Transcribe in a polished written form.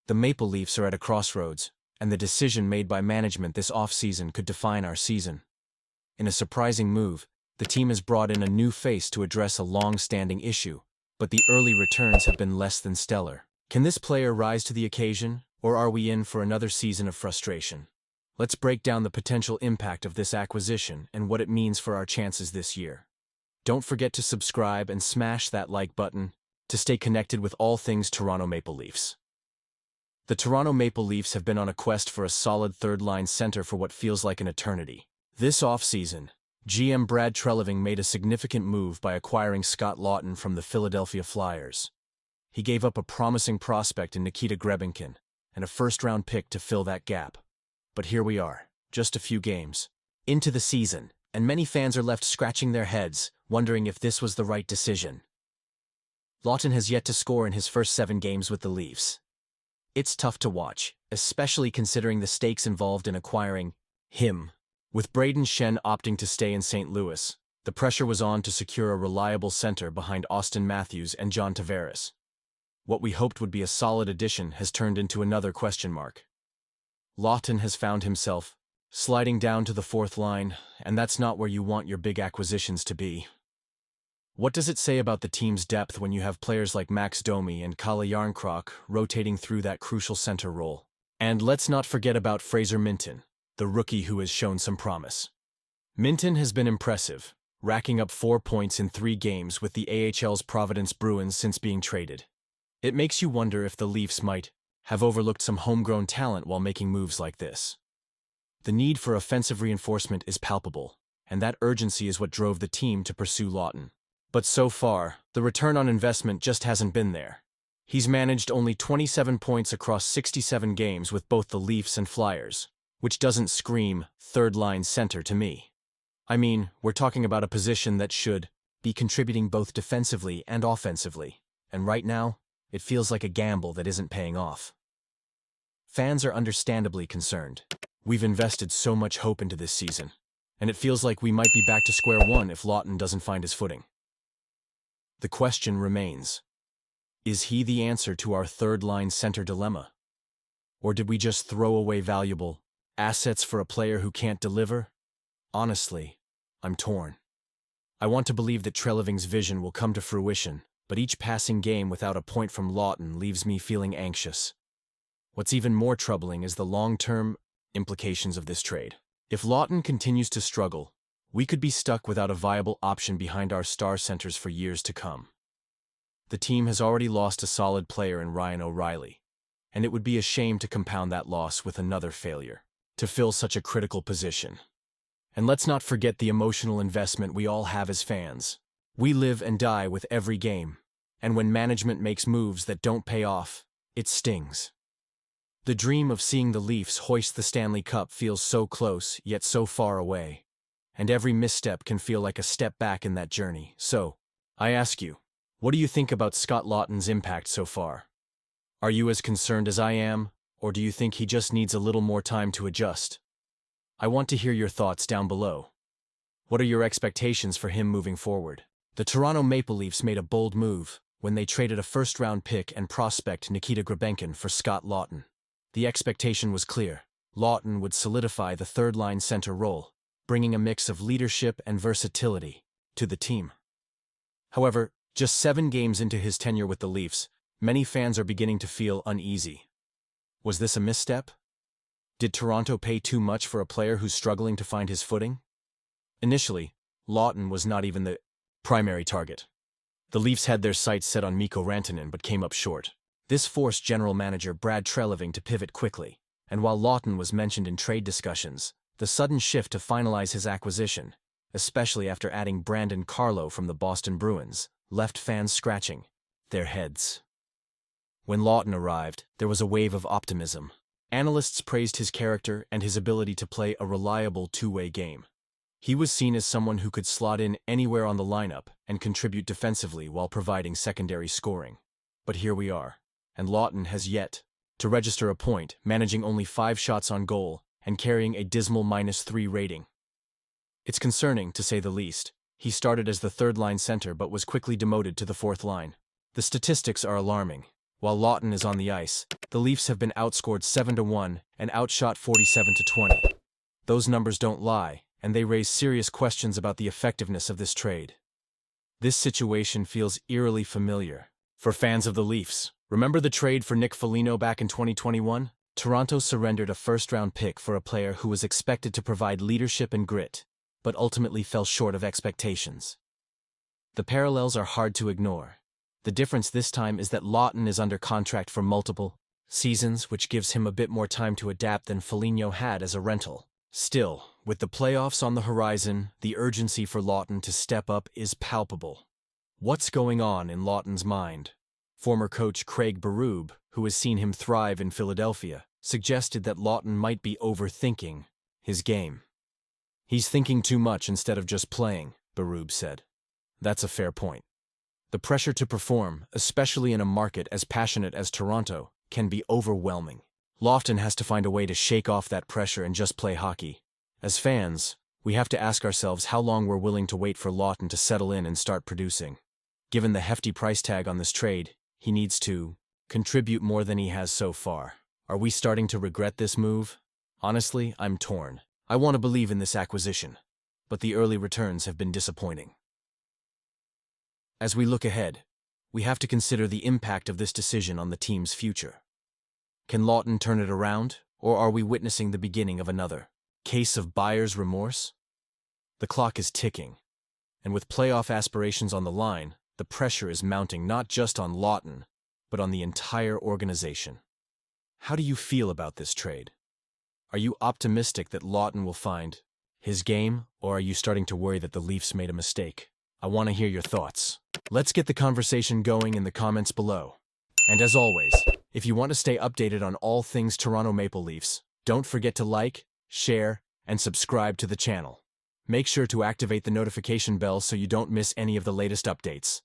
The Maple Leafs are at a crossroads, and the decision made by management this offseason could define our season. In a surprising move, the team has brought in a new face to address a long-standing issue, but the early returns have been less than stellar. Can this player rise to the occasion, or are we in for another season of frustration? Let's break down the potential impact of this acquisition and what it means for our chances this year. Don't forget to subscribe and smash that like button to stay connected with all things Toronto Maple Leafs. The Toronto Maple Leafs have been on a quest for a solid third-line center for what feels like an eternity. This offseason, GM Brad Treliving made a significant move by acquiring Scott Laughton from the Philadelphia Flyers. He gave up a promising prospect in Nikita Grebenkin and a first-round pick to fill that gap. But here we are, just a few games into the season, and many fans are left scratching their heads, wondering if this was the right decision. Laughton has yet to score in his first 7 games with the Leafs. It's tough to watch, especially considering the stakes involved in acquiring him. With Braden Shen opting to stay in St. Louis, the pressure was on to secure a reliable center behind Austin Matthews and John Tavares. What we hoped would be a solid addition has turned into another question mark. Laughton has found himself sliding down to the 4th line, and that's not where you want your big acquisitions to be. What does it say about the team's depth when you have players like Max Domi and Kalle Järnkrok rotating through that crucial center role? And let's not forget about Fraser Minten, the rookie who has shown some promise. Minten has been impressive, racking up 4 points in 3 games with the AHL's Providence Bruins since being traded. It makes you wonder if the Leafs might have overlooked some homegrown talent while making moves like this. The need for offensive reinforcement is palpable, and that urgency is what drove the team to pursue Laughton. But so far, the return on investment just hasn't been there. He's managed only 27 points across 67 games with both the Leafs and Flyers, which doesn't scream third-line center to me. I mean, we're talking about a position that should be contributing both defensively and offensively, and right now, it feels like a gamble that isn't paying off. Fans are understandably concerned. We've invested so much hope into this season, and it feels like we might be back to square one if Laughton doesn't find his footing. The question remains, is he the answer to our third-line center dilemma? Or did we just throw away valuable assets for a player who can't deliver? Honestly, I'm torn. I want to believe that Treliving's vision will come to fruition, but each passing game without a point from Laughton leaves me feeling anxious. What's even more troubling is the long-term implications of this trade. If Laughton continues to struggle, we could be stuck without a viable option behind our star centers for years to come. The team has already lost a solid player in Ryan O'Reilly, and it would be a shame to compound that loss with another failure to fill such a critical position. And let's not forget the emotional investment we all have as fans. We live and die with every game, and when management makes moves that don't pay off, it stings. The dream of seeing the Leafs hoist the Stanley Cup feels so close, yet so far away, and every misstep can feel like a step back in that journey. So, I ask you, what do you think about Scott Laughton's impact so far? Are you as concerned as I am, or do you think he just needs a little more time to adjust? I want to hear your thoughts down below. What are your expectations for him moving forward? The Toronto Maple Leafs made a bold move when they traded a first-round pick and prospect Nikita Grebenkin for Scott Laughton. The expectation was clear. Laughton would solidify the third-line center role, bringing a mix of leadership and versatility to the team. However, just 7 games into his tenure with the Leafs, many fans are beginning to feel uneasy. Was this a misstep? Did Toronto pay too much for a player who's struggling to find his footing? Initially, Laughton was not even the primary target. The Leafs had their sights set on Mikko Rantanen but came up short. This forced general manager Brad Treliving to pivot quickly, and while Laughton was mentioned in trade discussions, the sudden shift to finalize his acquisition, especially after adding Brandon Carlo from the Boston Bruins, left fans scratching their heads. When Laughton arrived, there was a wave of optimism. Analysts praised his character and his ability to play a reliable two-way game. He was seen as someone who could slot in anywhere on the lineup and contribute defensively while providing secondary scoring. But here we are, and Laughton has yet to register a point, managing only 5 shots on goal and carrying a dismal -3 rating. It's concerning, to say the least. He started as the third-line center but was quickly demoted to the 4th line. The statistics are alarming. While Laughton is on the ice, the Leafs have been outscored 7-1 and outshot 47-20. Those numbers don't lie, and they raise serious questions about the effectiveness of this trade. This situation feels eerily familiar. For fans of the Leafs, remember the trade for Nick Foligno back in 2021? Toronto surrendered a first-round pick for a player who was expected to provide leadership and grit, but ultimately fell short of expectations. The parallels are hard to ignore. The difference this time is that Laughton is under contract for multiple seasons, which gives him a bit more time to adapt than Foligno had as a rental. Still, with the playoffs on the horizon, the urgency for Laughton to step up is palpable. What's going on in Laughton's mind? Former coach Craig Berube, who has seen him thrive in Philadelphia, suggested that Laughton might be overthinking his game. He's thinking too much instead of just playing, Berube said. That's a fair point. The pressure to perform, especially in a market as passionate as Toronto, can be overwhelming. Laughton has to find a way to shake off that pressure and just play hockey. As fans, we have to ask ourselves how long we're willing to wait for Laughton to settle in and start producing. Given the hefty price tag on this trade, he needs to contribute more than he has so far. Are we starting to regret this move? Honestly, I'm torn. I want to believe in this acquisition, but the early returns have been disappointing. As we look ahead, we have to consider the impact of this decision on the team's future. Can Laughton turn it around, or are we witnessing the beginning of another case of buyer's remorse? The clock is ticking, and with playoff aspirations on the line, the pressure is mounting not just on Laughton, but on the entire organization. How do you feel about this trade? Are you optimistic that Laughton will find his game, or are you starting to worry that the Leafs made a mistake? I want to hear your thoughts. Let's get the conversation going in the comments below. And as always, if you want to stay updated on all things Toronto Maple Leafs, don't forget to like, share, and subscribe to the channel. Make sure to activate the notification bell so you don't miss any of the latest updates.